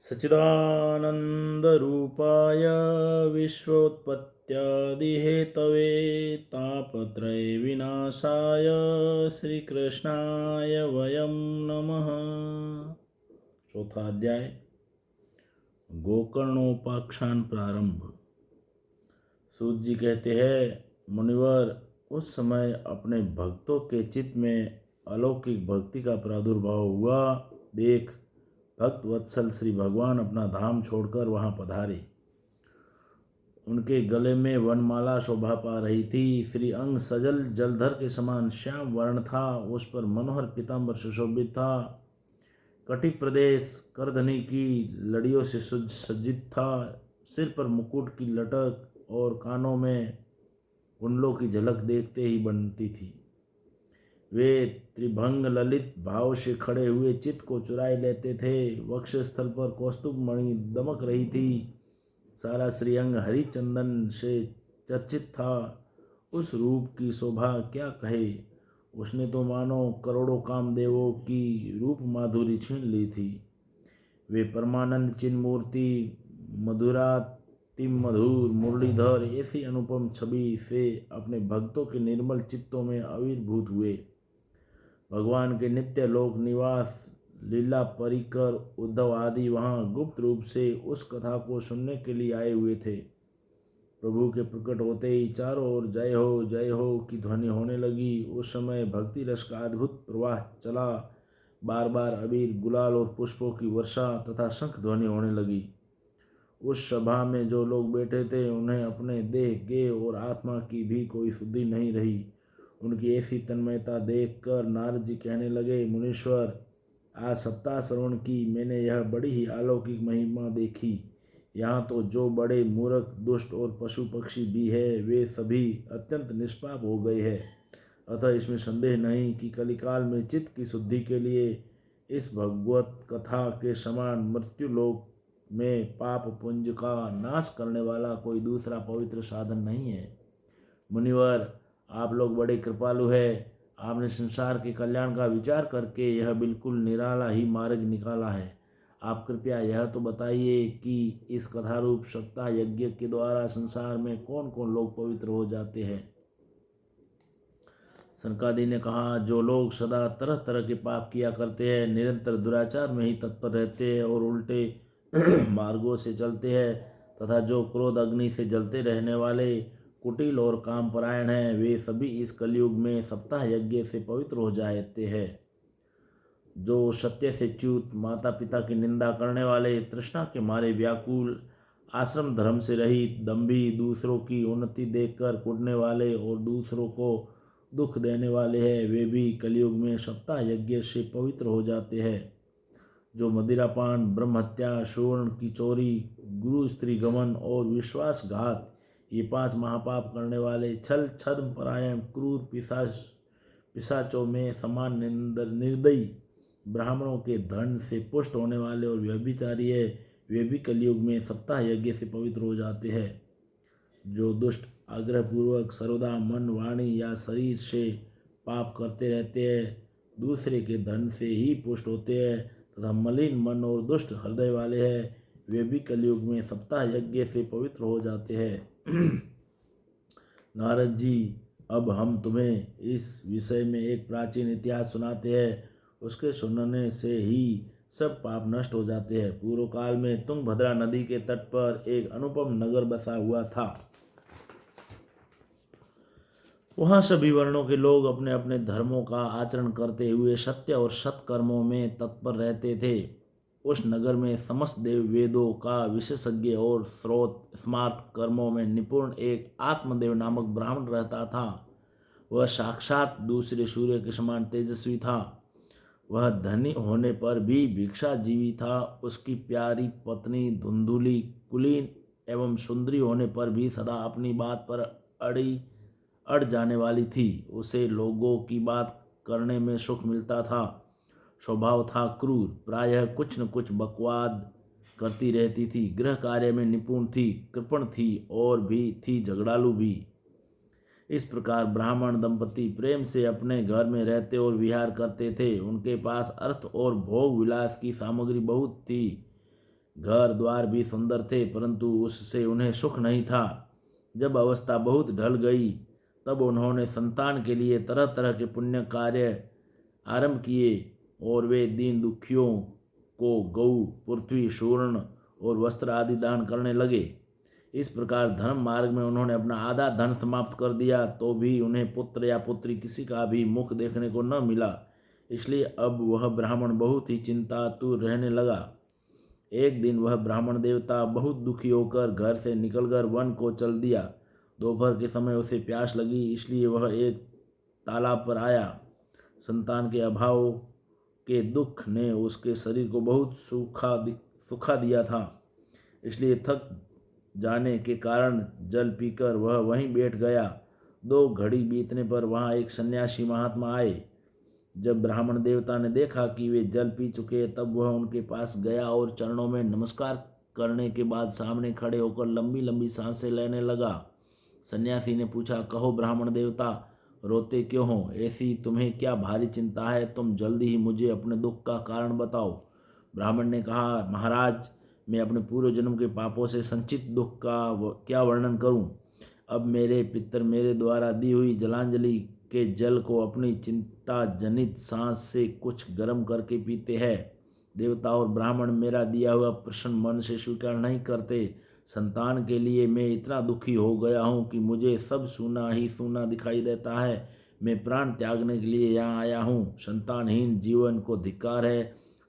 सच्चिदानन्दरूपाय विश्वोत्पत्त्यादिहेतवे तापत्रयविनाशाय श्रीकृष्णाय वयं नमः। चौथा अध्याय गोकर्णोपाख्यान प्रारंभ। सूत जी कहते हैं, मुनिवर, उस समय अपने भक्तों के चित्त में अलौकिक भक्ति का प्रादुर्भाव हुआ। देख, भक्त वत्सल श्री भगवान अपना धाम छोड़कर वहाँ पधारे। उनके गले में वनमाला शोभा पा रही थी। श्री अंग सजल जलधर के समान श्याम वर्ण था। उस पर मनोहर पीताम्बर सुशोभित था। कटी प्रदेश करधनी की लड़ियों से सज्जित था। सिर पर मुकुट की लटक और कानों में कुंडलों की झलक देखते ही बनती थी। वे त्रिभंग ललित भाव से खड़े हुए चित्त को चुराए लेते थे। वक्षस्थल पर कौस्तुभ मणि दमक रही थी। सारा श्रीअंग हरि चंदन से चर्चित था। उस रूप की शोभा क्या कहे। उसने तो मानो करोड़ों कामदेवों की रूप माधुरी छीन ली थी। वे परमानंद चिन्मूर्ति मधुरातिम मधुर मुरलीधर ऐसी अनुपम छवि से अपने भक्तों के निर्मल चित्तों में आविर्भूत हुए। भगवान के नित्य लोक निवास लीला परिकर उद्धव आदि वहाँ गुप्त रूप से उस कथा को सुनने के लिए आए हुए थे। प्रभु के प्रकट होते ही चारों ओर जय हो की ध्वनि होने लगी। उस समय भक्ति रस का अद्भुत प्रवाह चला। बार बार अबीर, गुलाल और पुष्पों की वर्षा तथा शंख ध्वनि होने लगी। उस सभा में जो लोग बैठे थे उन्हें अपने देह, गेह और आत्मा की भी कोई शुद्धि नहीं रही। उनकी ऐसी तन्मयता देखकर नारद जी कहने लगे, मुनीश्वर, आज सप्ताह श्रवण की मैंने यह बड़ी ही अलौकिक महिमा देखी। यहाँ तो जो बड़े मूर्ख, दुष्ट और पशु पक्षी भी है वे सभी अत्यंत निष्पाप हो गए हैं। अतः इसमें संदेह नहीं कि कलिकाल में चित्त की शुद्धि के लिए इस भगवत कथा के समान मृत्युलोक में पाप पुंज का नाश करने वाला कोई दूसरा पवित्र साधन नहीं है। मुनिवर, आप लोग बड़े कृपालु हैं। आपने संसार के कल्याण का विचार करके यह बिल्कुल निराला ही मार्ग निकाला है। आप कृपया यह तो बताइए कि इस कथारूप सप्ताह यज्ञ के द्वारा संसार में कौन कौन लोग पवित्र हो जाते हैं। सनकादि ने कहा, जो लोग सदा तरह तरह के पाप किया करते हैं, निरंतर दुराचार में ही तत्पर रहते हैं और उल्टे मार्गों से चलते हैं, तथा जो क्रोध अग्नि से जलते रहने वाले कुटिल और कामपरायण हैं, वे सभी इस कलयुग में सप्ताह यज्ञ से पवित्र हो जाते हैं। जो सत्य से च्युत, माता पिता की निंदा करने वाले, तृष्णा के मारे व्याकुल, आश्रम धर्म से रहित, दंभी, दूसरों की उन्नति देखकर कुटने वाले और दूसरों को दुख देने वाले हैं, वे भी कलयुग में सप्ताह यज्ञ से पवित्र हो जाते हैं। जो मदिरापान, ब्रह्महत्या, सुवर्ण की चोरी, गुरु स्त्री गमन और विश्वासघात, ये 5 महापाप करने वाले, छल छद्म परायण, क्रूर, पिशाचों में समान निर्दयी, ब्राह्मणों के धन से पुष्ट होने वाले और व्यभिचारी है, वे भी कलयुग में सप्ताह यज्ञ से पवित्र हो जाते हैं। जो दुष्ट आग्रहपूर्वक सर्वदा मन, वाणी या शरीर से पाप करते रहते हैं, दूसरे के धन से ही पुष्ट होते हैं तथा मलिन मन और दुष्ट हृदय वाले हैं, वे भी कलयुग में सप्ताह यज्ञ से पवित्र हो जाते हैं। नारद जी, अब हम तुम्हें इस विषय में एक प्राचीन इतिहास सुनाते हैं। उसके सुनने से ही सब पाप नष्ट हो जाते हैं। पूर्व काल में तुंगभद्रा नदी के तट पर एक अनुपम नगर बसा हुआ था। वहाँ सभी वर्णों के लोग अपने अपने धर्मों का आचरण करते हुए सत्य और सत्कर्मों में तत्पर रहते थे। उस नगर में समस्त देव वेदों का विशेषज्ञ और स्रोत स्मार्त कर्मों में निपुण एक आत्मदेव नामक ब्राह्मण रहता था। वह साक्षात दूसरे सूर्य के समान तेजस्वी था। वह धनी होने पर भी भिक्षाजीवी था। उसकी प्यारी पत्नी धुंधुली, कुलीन एवं सुंदरी होने पर भी सदा अपनी बात पर अड़ जाने वाली थी। उसे लोगों की बात करने में सुख मिलता था। स्वभाव था क्रूर, प्रायः कुछ न कुछ बकवाद करती रहती थी। गृह कार्य में निपुण थी, कृपण थी और भी थी झगड़ालू भी। इस प्रकार ब्राह्मण दंपति प्रेम से अपने घर में रहते और विहार करते थे। उनके पास अर्थ और भोग विलास की सामग्री बहुत थी। घर द्वार भी सुंदर थे, परंतु उससे उन्हें सुख नहीं था। जब अवस्था बहुत ढल गई तब उन्होंने संतान के लिए तरह तरह के पुण्य कार्य आरंभ किए और वे दीन दुखियों को गऊ, पृथ्वी, सुवर्ण और वस्त्र आदि दान करने लगे। इस प्रकार धर्म मार्ग में उन्होंने अपना आधा धन समाप्त कर दिया, तो भी उन्हें पुत्र या पुत्री किसी का भी मुख देखने को न मिला। इसलिए अब वह ब्राह्मण बहुत ही चिंतातुर रहने लगा। एक दिन वह ब्राह्मण देवता बहुत दुखी होकर घर से निकलकर वन को चल दिया। दोपहर के समय उसे प्यास लगी, इसलिए वह एक तालाब पर आया। संतान के अभाव के दुख ने उसके शरीर को बहुत सुखा दिया था, इसलिए थक जाने के कारण जल पीकर वह वहीं बैठ गया। 2 घड़ी बीतने पर वहाँ एक सन्यासी महात्मा आए। जब ब्राह्मण देवता ने देखा कि वे जल पी चुके, तब वह उनके पास गया और चरणों में नमस्कार करने के बाद सामने खड़े होकर लंबी लंबी सांसें लेने लगा। सन्यासी ने पूछा, कहो ब्राह्मण देवता, रोते क्यों हो? ऐसी तुम्हें क्या भारी चिंता है? तुम जल्दी ही मुझे अपने दुख का कारण बताओ। ब्राह्मण ने कहा, महाराज, मैं अपने पूर्व जन्म के पापों से संचित दुख का क्या वर्णन करूं? अब मेरे पितर मेरे द्वारा दी हुई जलांजलि के जल को अपनी चिंता जनित सांस से कुछ गर्म करके पीते हैं। देवता और ब्राह्मण मेरा दिया हुआ प्रसन्न मन से स्वीकार नहीं करते। संतान के लिए मैं इतना दुखी हो गया हूँ कि मुझे सब सूना ही सूना दिखाई देता है। मैं प्राण त्यागने के लिए यहाँ आया हूँ। संतानहीन जीवन को धिक्कार है,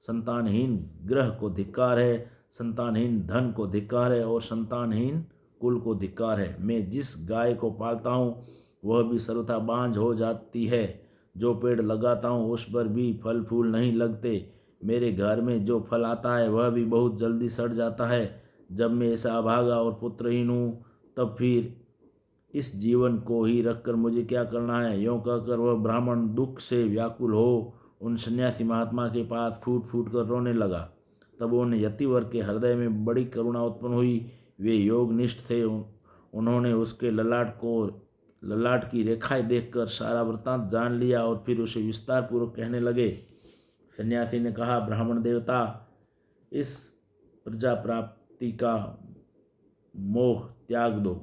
संतानहीन ग्रह को धिक्कार है, संतानहीन धन को धिक्कार है और संतानहीन कुल को धिक्कार है। मैं जिस गाय को पालता हूँ वह भी सर्वथा बांझ हो जाती है। जो पेड़ लगाता हूँ उस पर भी फल फूल नहीं लगते। मेरे घर में जो फल आता है वह भी बहुत जल्दी सड़ जाता है। जब मैं ऐसा अभागा और पुत्रहीन हूँ, तब फिर इस जीवन को ही रखकर मुझे क्या करना है? यों कहकर वह ब्राह्मण दुख से व्याकुल हो उन सन्यासी महात्मा के पास फूट फूट कर रोने लगा। तब उन यतिवर के हृदय में बड़ी करुणा उत्पन्न हुई। वे योगनिष्ठ थे। उन्होंने उसके ललाट की रेखाएं देखकर सारा वृत्तांत जान लिया और फिर उसे विस्तार पूर्वक कहने लगे। सन्यासी ने कहा, ब्राह्मण देवता, इस प्रजा प्राप्ति का मोह त्याग दो।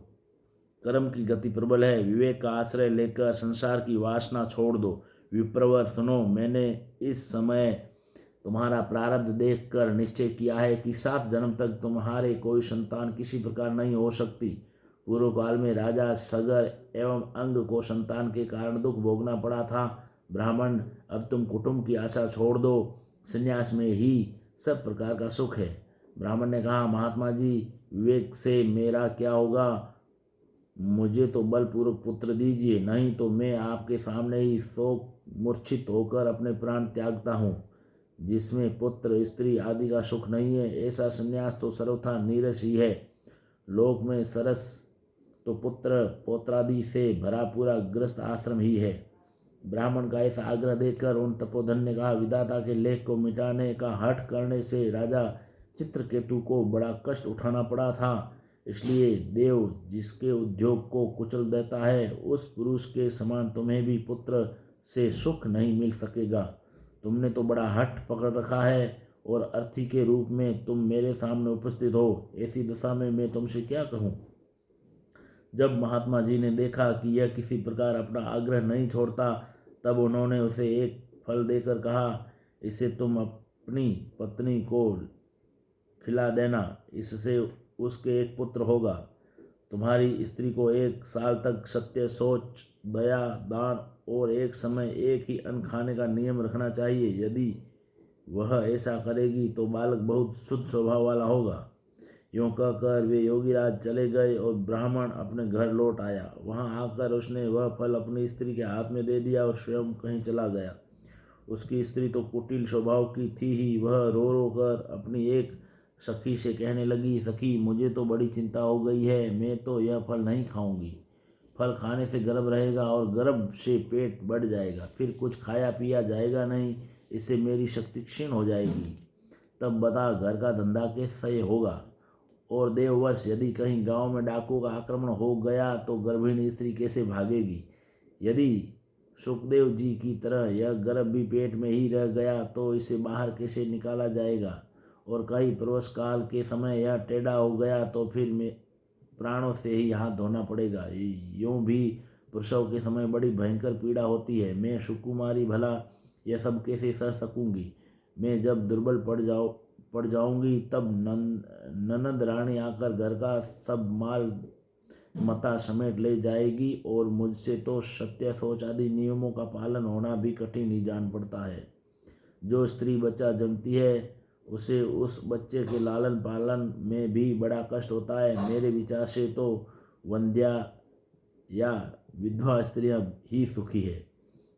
कर्म की गति प्रबल है। विवेक का आश्रय लेकर संसार की वासना छोड़ दो। विप्रवर सुनो, मैंने इस समय तुम्हारा प्रारब्ध देखकर निश्चय किया है कि 7 जन्म तक तुम्हारे कोई संतान किसी प्रकार नहीं हो सकती। पूर्व काल में राजा सगर एवं अंग को संतान के कारण दुख भोगना पड़ा था। ब्राह्मण, अब तुम कुटुंब की आशा छोड़ दो। संन्यास में ही सब प्रकार का सुख है। ब्राह्मण ने कहा, महात्मा जी, विवेक से मेरा क्या होगा? मुझे तो बलपूर्वक पुत्र दीजिए, नहीं तो मैं आपके सामने ही शोक मूर्छित होकर अपने प्राण त्यागता हूँ। जिसमें पुत्र स्त्री आदि का सुख नहीं है, ऐसा संन्यास तो सर्वथा नीरस ही है। लोक में सरस तो पुत्र पौत्रादि से भरा पूरा ग्रस्त आश्रम ही है। ब्राह्मण का ऐसा आग्रह देखकर उन तपोधन ने कहा, विधाता के लेख को मिटाने का हठ करने से राजा चित्रकेतु को बड़ा कष्ट उठाना पड़ा था। इसलिए देव जिसके उद्योग को कुचल देता है, उस पुरुष के समान तुम्हें भी पुत्र से सुख नहीं मिल सकेगा। तुमने तो बड़ा हठ पकड़ रखा है और अर्थी के रूप में तुम मेरे सामने उपस्थित हो। ऐसी दशा में मैं तुमसे क्या कहूँ? जब महात्मा जी ने देखा कि यह किसी प्रकार अपना आग्रह नहीं छोड़ता, तब उन्होंने उसे एक फल देकर कहा, इसे तुम अपनी पत्नी को खिला देना, इससे उसके एक पुत्र होगा। तुम्हारी स्त्री को 1 साल तक सत्य, शौच, दया, दान और एक समय एक ही अन्न खाने का नियम रखना चाहिए। यदि वह ऐसा करेगी तो बालक बहुत शुद्ध स्वभाव वाला होगा। यूँ कहकर वे योगीराज चले गए और ब्राह्मण अपने घर लौट आया। वहाँ आकर उसने वह फल अपनी स्त्री के हाथ में दे दिया और स्वयं कहीं चला गया। उसकी स्त्री तो कुटिल स्वभाव की थी ही। वह रो रो कर अपनी एक सखी से कहने लगी, सखी, मुझे तो बड़ी चिंता हो गई है। मैं तो यह फल नहीं खाऊंगी। फल खाने से गर्भ रहेगा और गर्भ से पेट बढ़ जाएगा, फिर कुछ खाया पिया जाएगा नहीं। इससे मेरी शक्ति क्षीण हो जाएगी। तब बता, घर का धंधा कैसे होगा? और देववश यदि कहीं गांव में डाकुओं का आक्रमण हो गया तो गर्भिणी स्त्री कैसे भागेगी? यदि सुखदेव जी की तरह यह गर्भ भी पेट में ही रह गया तो इसे बाहर कैसे निकाला जाएगा? और कई प्रवेश काल के समय यह टेढ़ा हो गया तो फिर प्राणों से ही हाथ धोना पड़ेगा। यूं भी प्रसव के समय बड़ी भयंकर पीड़ा होती है। मैं सुकुमारी भला यह सब कैसे सह सकूंगी। मैं जब दुर्बल पड़ जाऊंगी तब ननद रानी आकर घर का सब माल मता समेट ले जाएगी और मुझसे तो सत्य शौच आदि नियमों का पालन होना भी कठिन ही जान पड़ता है। जो स्त्री बच्चा जन्मती है उसे उस बच्चे के लालन पालन में भी बड़ा कष्ट होता है। मेरे विचार से तो वंध्या या विधवा स्त्रियां ही सुखी है।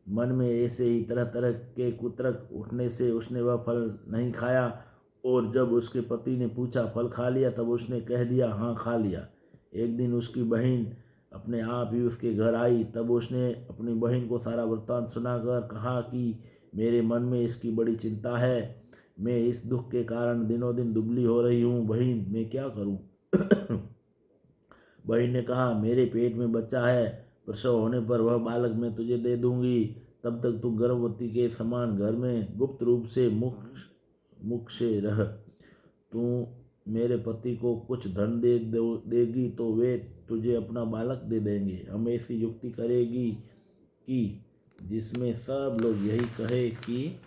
मन में ऐसे ही तरह तरह के कुतर्क उठने से उसने वह फल नहीं खाया और जब उसके पति ने पूछा फल खा लिया तब उसने कह दिया हाँ खा लिया। एक दिन उसकी बहन अपने आप ही उसके घर आई। तब उसने अपनी बहन को सारा वृत्तांत सुनाकर कहा कि मेरे मन में इसकी बड़ी चिंता है। मैं इस दुख के कारण दिनों दिन दुबली हो रही हूँ। बहन मैं क्या करूँ। बहन ने कहा मेरे पेट में बच्चा है, प्रसव होने पर वह बालक मैं तुझे दे दूंगी। तब तक तू गर्भवती के समान घर में गुप्त रूप से मुख से रह। तू मेरे पति को कुछ धन देगी तो वे तुझे अपना बालक दे देंगे। हम ऐसी युक्ति करेगी कि जिसमें सब लोग यही कहे कि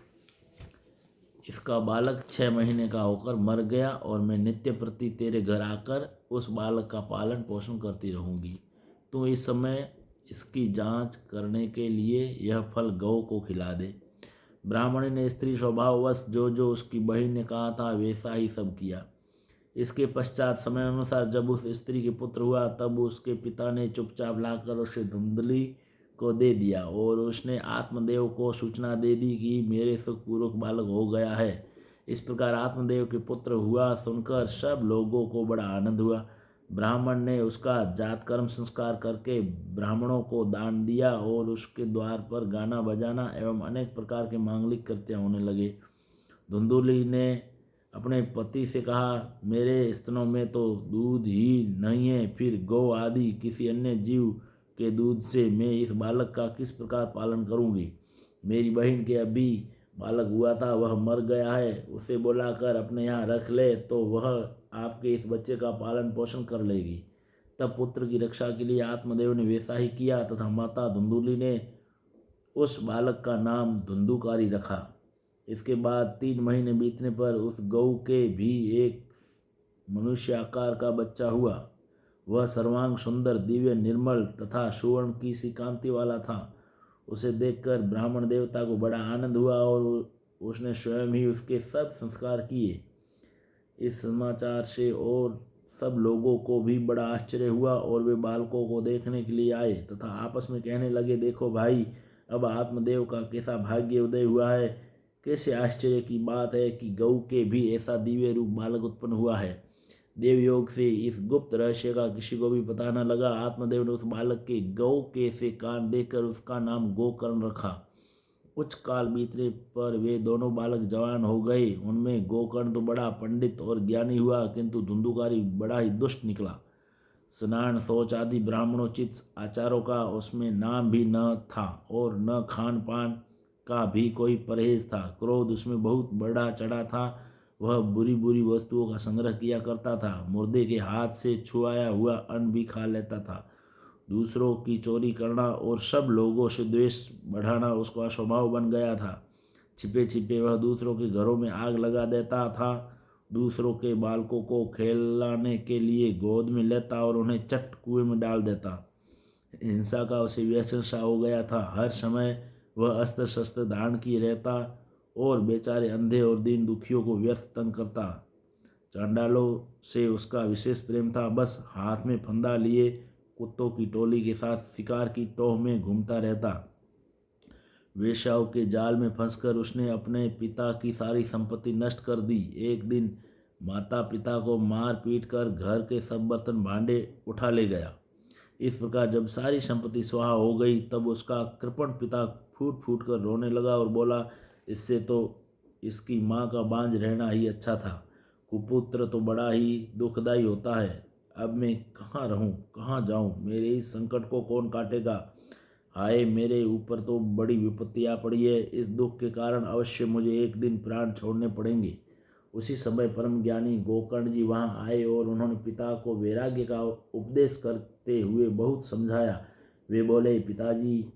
इसका बालक 6 महीने का होकर मर गया और मैं नित्य प्रति तेरे घर आकर उस बालक का पालन पोषण करती रहूँगी। तो इस समय इसकी जांच करने के लिए यह फल गौ को खिला दे। ब्राह्मणी ने स्त्री स्वभाववश जो जो उसकी बहन ने कहा था वैसा ही सब किया। इसके पश्चात समय अनुसार जब उस स्त्री के पुत्र हुआ तब उसके पिता ने चुपचाप लाकर उसे धुंधली को दे दिया और उसने आत्मदेव को सूचना दे दी कि मेरे सुखपूर्वक बालक हो गया है। इस प्रकार आत्मदेव के पुत्र हुआ सुनकर सब लोगों को बड़ा आनंद हुआ। ब्राह्मण ने उसका जात कर्म संस्कार करके ब्राह्मणों को दान दिया और उसके द्वार पर गाना बजाना एवं अनेक प्रकार के मांगलिक कृत्य होने लगे। धुंधुली ने अपने पति से कहा मेरे स्तनों में तो दूध ही नहीं है, फिर गौ आदि किसी अन्य जीव के दूध से मैं इस बालक का किस प्रकार पालन करूंगी। मेरी बहन के अभी बालक हुआ था वह मर गया है, उसे बुलाकर अपने यहाँ रख ले तो वह आपके इस बच्चे का पालन पोषण कर लेगी। तब पुत्र की रक्षा के लिए आत्मदेव ने वैसा ही किया तथा माता धुंधुली ने उस बालक का नाम धुंधुकारी रखा। इसके बाद 3 महीने बीतने पर उस गौ के भी एक मनुष्य आकार का बच्चा हुआ। वह सर्वांग सुंदर दिव्य निर्मल तथा सुवर्ण की सी कांति वाला था। उसे देखकर ब्राह्मण देवता को बड़ा आनंद हुआ और उसने स्वयं ही उसके सब संस्कार किए। इस समाचार से और सब लोगों को भी बड़ा आश्चर्य हुआ और वे बालकों को देखने के लिए आए तथा आपस में कहने लगे देखो भाई, अब आत्मदेव का कैसा भाग्य उदय हुआ है। कैसे आश्चर्य की बात है कि गौ के भी ऐसा दिव्य रूप बालक उत्पन्न हुआ है। देवयोग से इस गुप्त रहस्य का किसी को भी पता न लगा। आत्मदेव ने उस बालक के गौ के से कान देकर उसका नाम गोकर्ण रखा। कुछ काल बीतने पर वे दोनों बालक जवान हो गए। उनमें गोकर्ण तो बड़ा पंडित और ज्ञानी हुआ किंतु धुंधुकारी बड़ा ही दुष्ट निकला। स्नान शौच आदि ब्राह्मणोचित आचारों का उसमें नाम भी न था और न खान पान का भी कोई परहेज था। क्रोध उसमें बहुत बढ़ा चढ़ा था। वह बुरी बुरी वस्तुओं का संग्रह किया करता था। मुर्दे के हाथ से छुआया हुआ अन्न भी खा लेता था। दूसरों की चोरी करना और सब लोगों से द्वेष बढ़ाना उसका स्वभाव बन गया था। छिपे छिपे वह दूसरों के घरों में आग लगा देता था। दूसरों के बालकों को खेलाने के लिए गोद में लेता और उन्हें चट कुएं में डाल देता। हिंसा का उसे व्यसन सा हो गया था। हर समय वह अस्त्र शस्त्र धारण किए रहता और बेचारे अंधे और दीन दुखियों को व्यर्थ तंग करता। चांडालों से उसका विशेष प्रेम था। बस हाथ में फंदा लिए कुत्तों की टोली के साथ शिकार की टोह में घूमता रहता। वेश्याओं के जाल में फंसकर उसने अपने पिता की सारी संपत्ति नष्ट कर दी। एक दिन माता पिता को मार पीट कर घर के सब बर्तन भांडे उठा ले गया। इस प्रकार जब सारी संपत्ति स्वाहा हो गई तब उसका कृपण पिता फूट फूट कर रोने लगा और बोला इससे तो इसकी माँ का बांझ रहना ही अच्छा था। कुपुत्र तो बड़ा ही दुखदायी होता है। अब मैं कहाँ रहूँ, कहाँ जाऊँ, मेरे इस संकट को कौन काटेगा। हाय, मेरे ऊपर तो बड़ी विपत्ति आ पड़ी है। इस दुख के कारण अवश्य मुझे एक दिन प्राण छोड़ने पड़ेंगे। उसी समय परम ज्ञानी गोकर्ण जी वहाँ आए और उन्होंने पिता को वैराग्य का उपदेश करते हुए बहुत समझाया। वे बोले, पिताजी,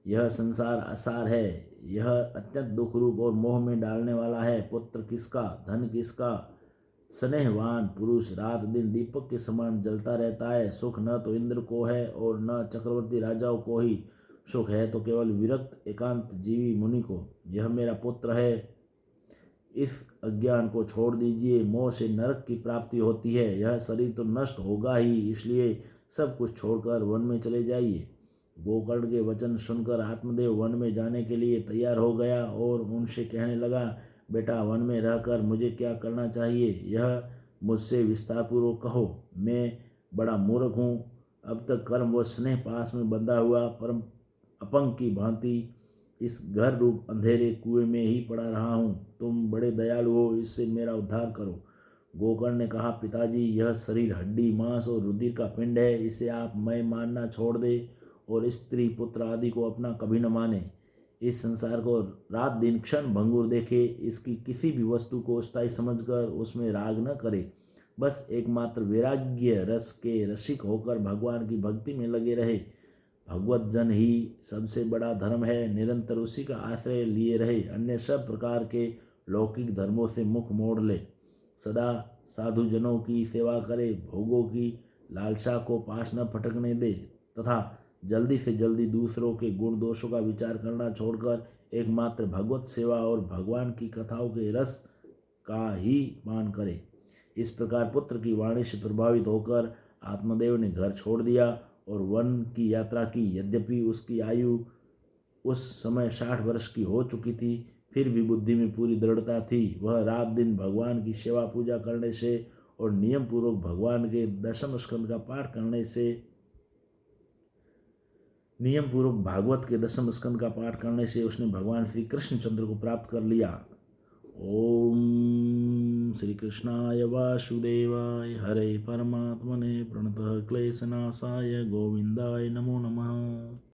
यह संसार असार है, यह अत्यंत दुख रूप और मोह में डालने वाला है। पुत्र किसका, धन किसका, स्नेहवान पुरुष रात दिन दीपक के समान जलता रहता है। सुख न तो इंद्र को है और न चक्रवर्ती राजाओं को ही, सुख है तो केवल विरक्त एकांत जीवी मुनि को। यह मेरा पुत्र है, इस अज्ञान को छोड़ दीजिए, मोह से नरक की प्राप्ति होती है। यह शरीर तो नष्ट होगा ही, इसलिए सब कुछ छोड़कर वन में चले जाइए। गोकर्ण के वचन सुनकर आत्मदेव वन में जाने के लिए तैयार हो गया और उनसे कहने लगा, बेटा, वन में रहकर मुझे क्या करना चाहिए, यह मुझसे विस्तारपूर्वक कहो। मैं बड़ा मूर्ख हूँ, अब तक कर्म व स्नेह पास में बंधा हुआ परम अपंग की भांति इस घर रूप अंधेरे कुएं में ही पड़ा रहा हूँ। तुम बड़े दयालु हो, इससे मेरा उद्धार करो। गोकर्ण ने कहा, पिताजी, यह शरीर हड्डी मांस और रुधिर का पिंड है, इसे आप मैं मानना छोड़ दे और स्त्री पुत्र आदि को अपना कभी न माने। इस संसार को रात दिन क्षण भंगुर देखे, इसकी किसी भी वस्तु को स्थायी समझकर उसमें राग न करे। बस एकमात्र वैराग्य रस के रसिक होकर भगवान की भक्ति में लगे रहे। भगवत जन ही सबसे बड़ा धर्म है, निरंतर उसी का आश्रय लिए रहे, अन्य सब प्रकार के लौकिक धर्मों से मुख मोड़ ले। सदा साधुजनों की सेवा करे, भोगों की लालसा को पास न फटकने दे तथा जल्दी से जल्दी दूसरों के गुण दोषों का विचार करना छोड़कर एकमात्र भगवत सेवा और भगवान की कथाओं के रस का ही पान करे। इस प्रकार पुत्र की वाणी से प्रभावित होकर आत्मदेव ने घर छोड़ दिया और वन की यात्रा की। यद्यपि उसकी आयु उस समय 60 वर्ष की हो चुकी थी, फिर भी बुद्धि में पूरी दृढ़ता थी। वह रात दिन भगवान की सेवा पूजा करने से और नियम पूर्वक भगवान के दशम स्कंद का पाठ करने से, नियम पूर्वक भागवत के दशम स्कंद का पाठ करने से उसने भगवान श्री कृष्णचंद्र को प्राप्त कर लिया। ओम श्री कृष्णाय वासुदेवाय हरे परमात्मने प्रणतः क्लेशनाशाय गोविंदाय नमो नमः।